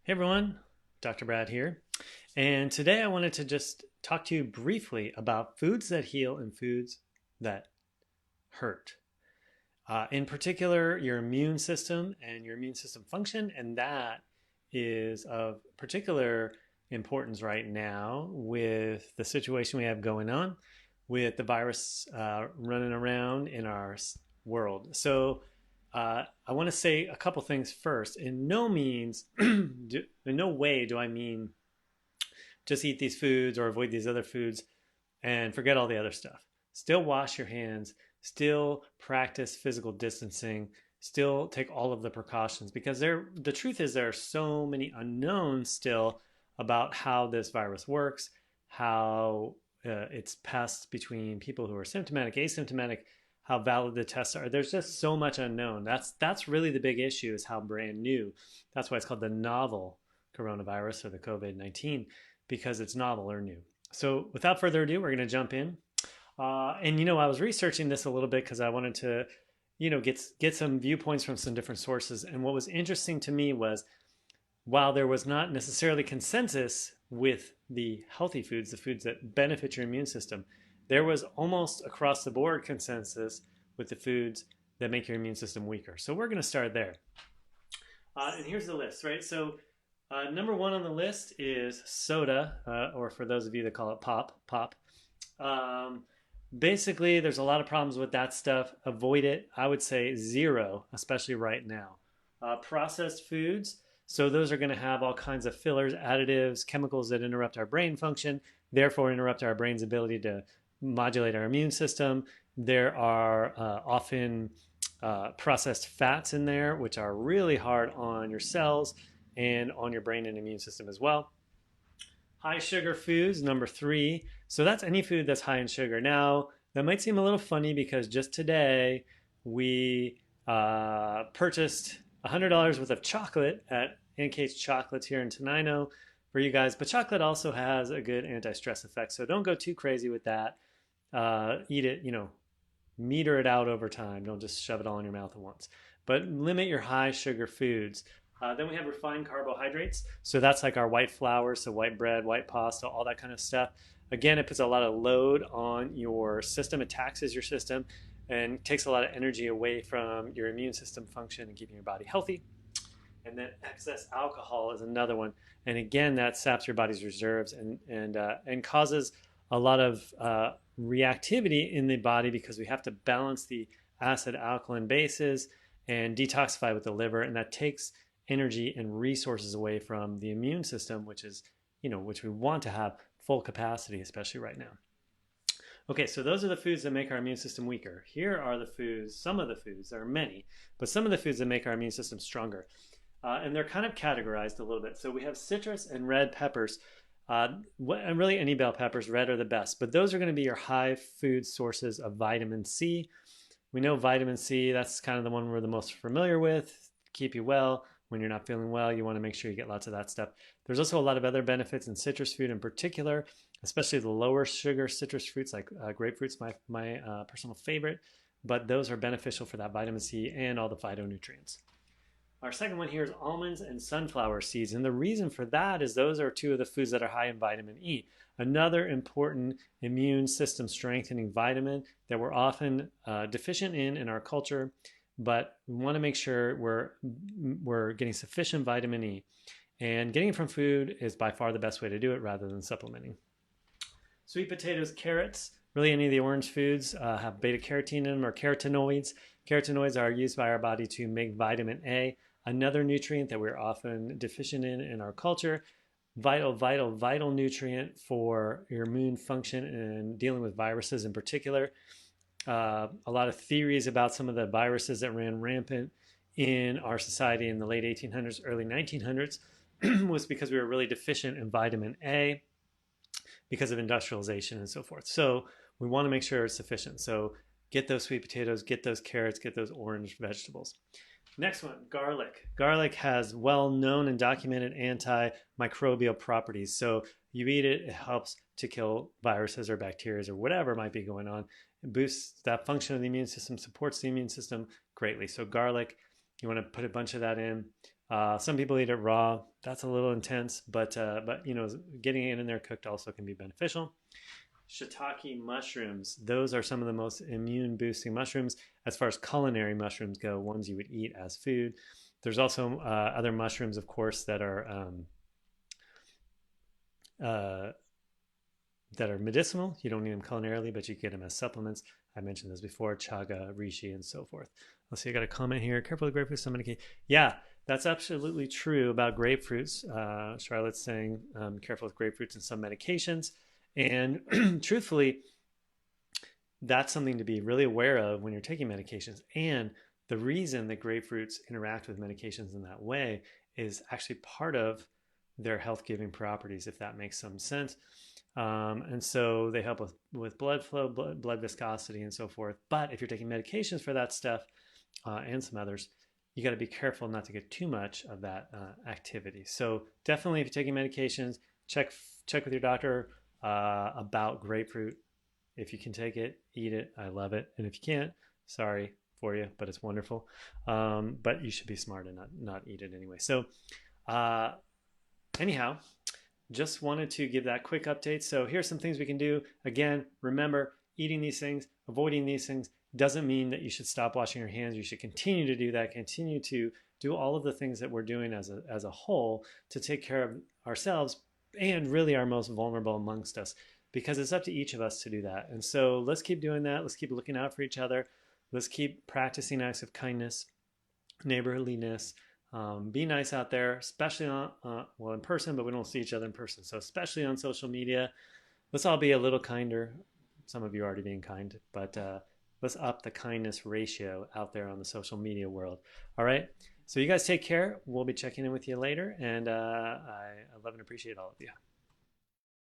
Hey everyone, Dr. Brad here. And today I wanted to just talk to you briefly about foods that heal and foods that hurt. In particular, your immune system and your immune system function, and that is of particular importance right now with the situation we have going on with the virus running around in our world. I want to say a couple things first. In no means, in no way do I mean just eat these foods or avoid these other foods and forget all the other stuff. Still wash your hands, still practice physical distancing, still take all of the precautions because the truth is there are so many unknowns still about how this virus works, how it's passed between people who are symptomatic, asymptomatic, how valid the tests are. There's just so much unknown. That's really the big issue is how brand new. That's why it's called the novel coronavirus or the COVID-19 because it's novel or new. So without further ado, we're going to jump in. I was researching this a little bit because I wanted to, get some viewpoints from some different sources. And what was interesting to me was while there was not necessarily consensus with the healthy foods, the foods that benefit your immune system, there was almost across the board consensus with the foods that make your immune system weaker. So we're going to start there. And here's the list, right? So number one on the list is soda, or for those of you that call it pop. Um, Basically, there's a lot of problems with that stuff. Avoid it. I would say zero, especially right now. Processed foods. So those are going to have all kinds of fillers, additives, chemicals that interrupt our brain function, therefore interrupt our brain's ability to modulate our immune system. There are often processed fats in there, which are really hard on your cells and on your brain and immune system as well. High sugar foods, number three. So that's any food that's high in sugar. Now, that might seem a little funny because just today we purchased $100 worth of chocolate at NK's Chocolates here in Tenino for you guys. But chocolate also has a good anti-stress effect. So don't go too crazy with that. Eat it, meter it out over time. Don't just shove it all in your mouth at once. But limit your high sugar foods. Then we have refined carbohydrates. So that's like our white flour, so white bread, white pasta, all that kind of stuff. Again, it puts a lot of load on your system. It taxes your system and takes a lot of energy away from your immune system function and keeping your body healthy. And then excess alcohol is another one. And again, that saps your body's reserves and causes a lot of reactivity in the body because we have to balance the acid alkaline bases and detoxify with the liver. And that takes energy and resources away from the immune system, which is, which we want to have full capacity, especially right now. Okay, so those are the foods that make our immune system weaker. Here are the foods, some of the foods, there are many, but some of the foods that make our immune system stronger. And they're kind of categorized a little bit. So we have citrus and red peppers. And really any bell peppers, red are the best, but those are going to be your high food sources of vitamin C. We know vitamin C, that's kind of the one we're the most familiar with, keep you well. When you're not feeling well, you want to make sure you get lots of that stuff. There's also a lot of other benefits in citrus fruit in particular, especially the lower sugar citrus fruits like grapefruit's my personal favorite, but those are beneficial for that vitamin C and all the phytonutrients. Our second one here is almonds and sunflower seeds. And the reason for that is those are two of the foods that are high in vitamin E. Another important immune system strengthening vitamin that we're often deficient in our culture, but we want to make sure we're getting sufficient vitamin E. And getting it from food is by far the best way to do it rather than supplementing. Sweet potatoes, carrots, really any of the orange foods have beta carotene in them or carotenoids. Carotenoids are used by our body to make vitamin A, another nutrient that we're often deficient in our culture. Vital nutrient for your immune function and dealing with viruses in particular. A lot of theories about some of the viruses that ran rampant in our society in the late 1800s, early 1900s was because we were really deficient in vitamin A because of industrialization and so forth. So we want to make sure it's sufficient. So get those sweet potatoes, get those carrots, get those orange vegetables. Next one, garlic. Garlic has well-known and documented antimicrobial properties. So you eat it, it helps to kill viruses or bacteria or whatever might be going on. It boosts that function of the immune system, supports the immune system greatly. So garlic, you want to put a bunch of that in. Some people eat it raw. That's a little intense, but getting it in there cooked also can be beneficial. Shiitake mushrooms. Those are some of the most immune boosting mushrooms as far as culinary mushrooms go, ones you would eat as food. There's also other mushrooms, of course, uh, that are medicinal. You don't need them culinarily, but you get them as supplements. I mentioned this before: chaga, reishi, and so forth. Let's see, I got a comment here. Careful with grapefruits, some medication. Yeah, that's absolutely true about grapefruits. Charlotte's saying careful with grapefruits and some medications. And truthfully, that's something to be really aware of when you're taking medications. And the reason that grapefruits interact with medications in that way is actually part of their health giving properties, if that makes some sense. And so they help with blood flow, blood viscosity, and so forth. But if you're taking medications for that stuff and some others, you got to be careful not to get too much of that activity. So definitely, if you're taking medications, check with your doctor about grapefruit. If you can take it, eat it. I love it. And if you can't, sorry for you, but it's wonderful. But you should be smart and not eat it anyway. So uh, anyhow, just wanted to give that quick update. So here's some things we can do. Again, remember, eating these things, avoiding these things doesn't mean that you should stop washing your hands. You should continue to do that, continue to do all of the things that we're doing as a whole to take care of ourselves and really our most vulnerable amongst us, because it's up to each of us to do that. And so let's keep doing that. Let's keep looking out for each other. Let's keep practicing acts of kindness, neighborliness. Be nice out there, especially in person, but we don't see each other in person. So especially on social media, let's all be a little kinder. Some of you are already being kind, but let's up the kindness ratio out there on the social media world. All right. So you guys take care. We'll be checking in with you later. And I love and appreciate all of you.